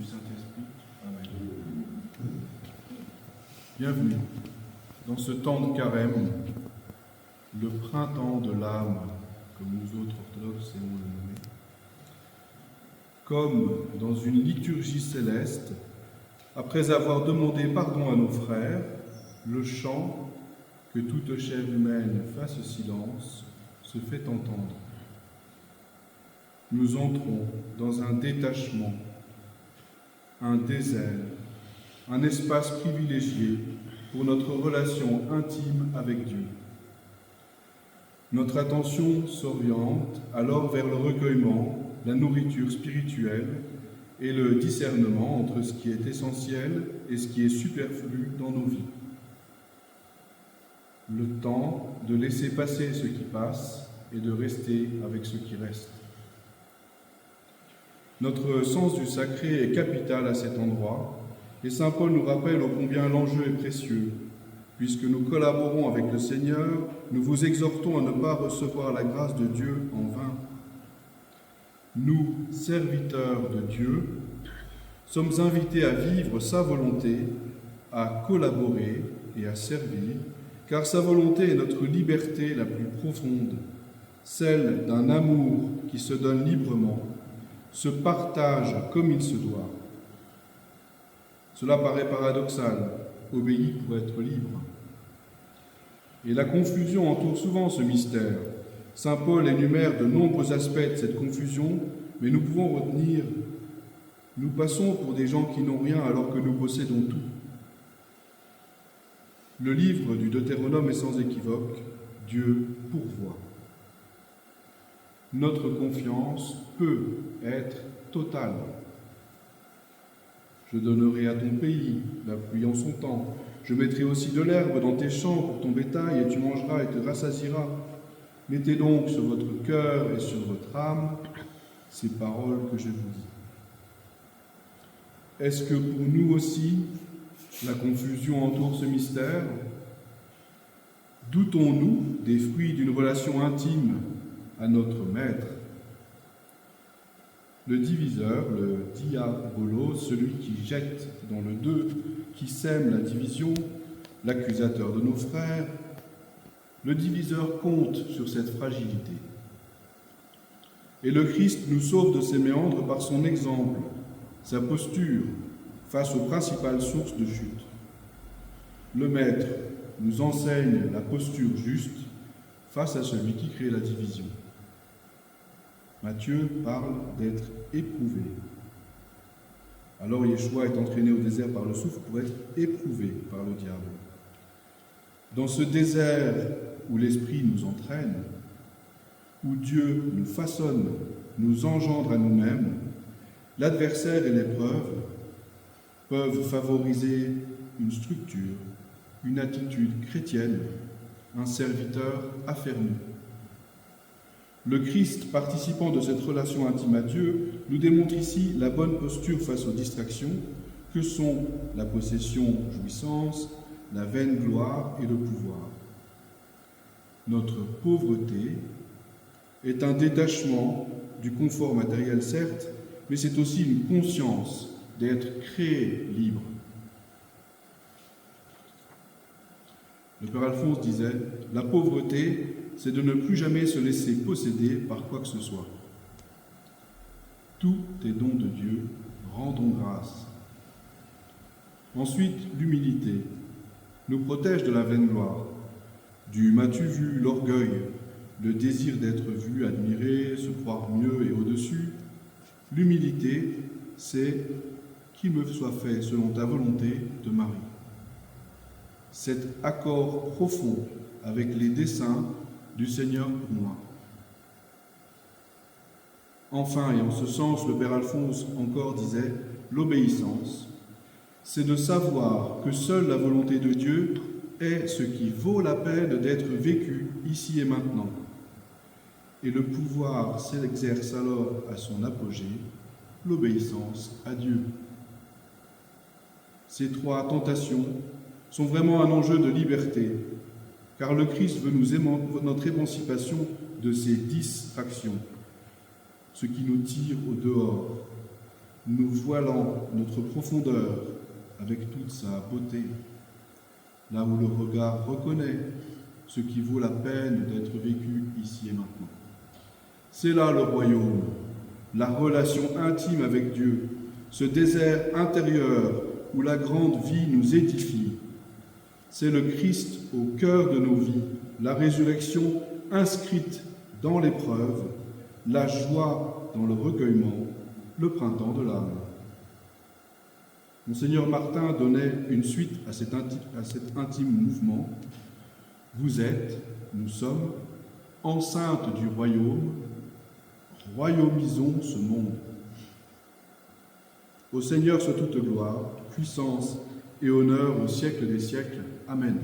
du Saint-Esprit. Amen. Bienvenue dans ce temps de carême, le printemps de l'âme, comme nous autres orthodoxes aimons le nommer. Comme dans une liturgie céleste, après avoir demandé pardon à nos frères, le chant « Que toute chair humaine fasse silence » se fait entendre. Nous entrons dans un détachement, un désert, un espace privilégié pour notre relation intime avec Dieu. Notre attention s'oriente alors vers le recueillement, la nourriture spirituelle et le discernement entre ce qui est essentiel et ce qui est superflu dans nos vies. Le temps de laisser passer ce qui passe et de rester avec ce qui reste. Notre sens du sacré est capital à cet endroit, et saint Paul nous rappelle ô combien l'enjeu est précieux. Puisque nous collaborons avec le Seigneur, nous vous exhortons à ne pas recevoir la grâce de Dieu en vain. Nous, serviteurs de Dieu, sommes invités à vivre sa volonté, à collaborer et à servir, car sa volonté est notre liberté la plus profonde, celle d'un amour qui se donne librement, se partage comme il se doit. Cela paraît paradoxal, obéir pour être libre. Et la confusion entoure souvent ce mystère. Saint Paul énumère de nombreux aspects de cette confusion, mais nous pouvons retenir, nous passons pour des gens qui n'ont rien alors que nous possédons tout. Le livre du Deutéronome est sans équivoque, Dieu pourvoit. Notre confiance peut être totale. Je donnerai à ton pays la pluie en son temps. Je mettrai aussi de l'herbe dans tes champs pour ton bétail, et tu mangeras et te rassasieras. Mettez donc sur votre cœur et sur votre âme ces paroles que je vous dis. Est-ce que pour nous aussi, la confusion entoure ce mystère? Doutons-nous des fruits d'une relation intime à notre Maître? Le diviseur, le diabolos, celui qui jette dans le deux, qui sème la division, l'accusateur de nos frères, le diviseur compte sur cette fragilité. Et le Christ nous sauve de ces méandres par son exemple, sa posture face aux principales sources de chute. Le Maître nous enseigne la posture juste face à celui qui crée la division. Matthieu parle d'être éprouvé. Alors Yeshua est entraîné au désert par le souffle pour être éprouvé par le diable. Dans ce désert où l'Esprit nous entraîne, où Dieu nous façonne, nous engendre à nous-mêmes, l'adversaire et l'épreuve peuvent favoriser une structure, une attitude chrétienne, un serviteur affermi. Le Christ, participant de cette relation intime à Dieu, nous démontre ici la bonne posture face aux distractions que sont la possession, jouissance, la vaine gloire et le pouvoir. Notre pauvreté est un détachement du confort matériel, certes, mais c'est aussi une conscience d'être créé libre. Le Père Alphonse disait « La pauvreté, c'est de ne plus jamais se laisser posséder par quoi que ce soit. Tout est don de Dieu, rendons grâce. » Ensuite, l'humilité nous protège de la vaine gloire, du m'as-tu vu, l'orgueil, le désir d'être vu, admiré, se croire mieux et au-dessus. L'humilité, c'est « qu'il me soit fait selon ta volonté de Marie ». Cet accord profond avec les desseins du Seigneur pour moi. Enfin, et en ce sens, le Père Alphonse encore disait, l'obéissance, c'est de savoir que seule la volonté de Dieu est ce qui vaut la peine d'être vécu ici et maintenant. Et le pouvoir s'exerce alors à son apogée, l'obéissance à Dieu. Ces trois tentations sont vraiment un enjeu de liberté, car le Christ veut notre émancipation de ces distractions, ce qui nous tire au dehors. nous voilant notre profondeur avec toute sa beauté, là où le regard reconnaît ce qui vaut la peine d'être vécu ici et maintenant. C'est là le royaume, la relation intime avec Dieu, ce désert intérieur où la grande vie nous édifie. C'est le Christ au cœur de nos vies, la résurrection inscrite dans l'épreuve, la joie dans le recueillement, le printemps de l'âme. Monseigneur Martin donnait une suite à cet intime mouvement. Vous êtes, nous sommes, enceinte du royaume, royaumisons ce monde. Au Seigneur soit toute gloire, puissance et honneur au siècle des siècles. Amen.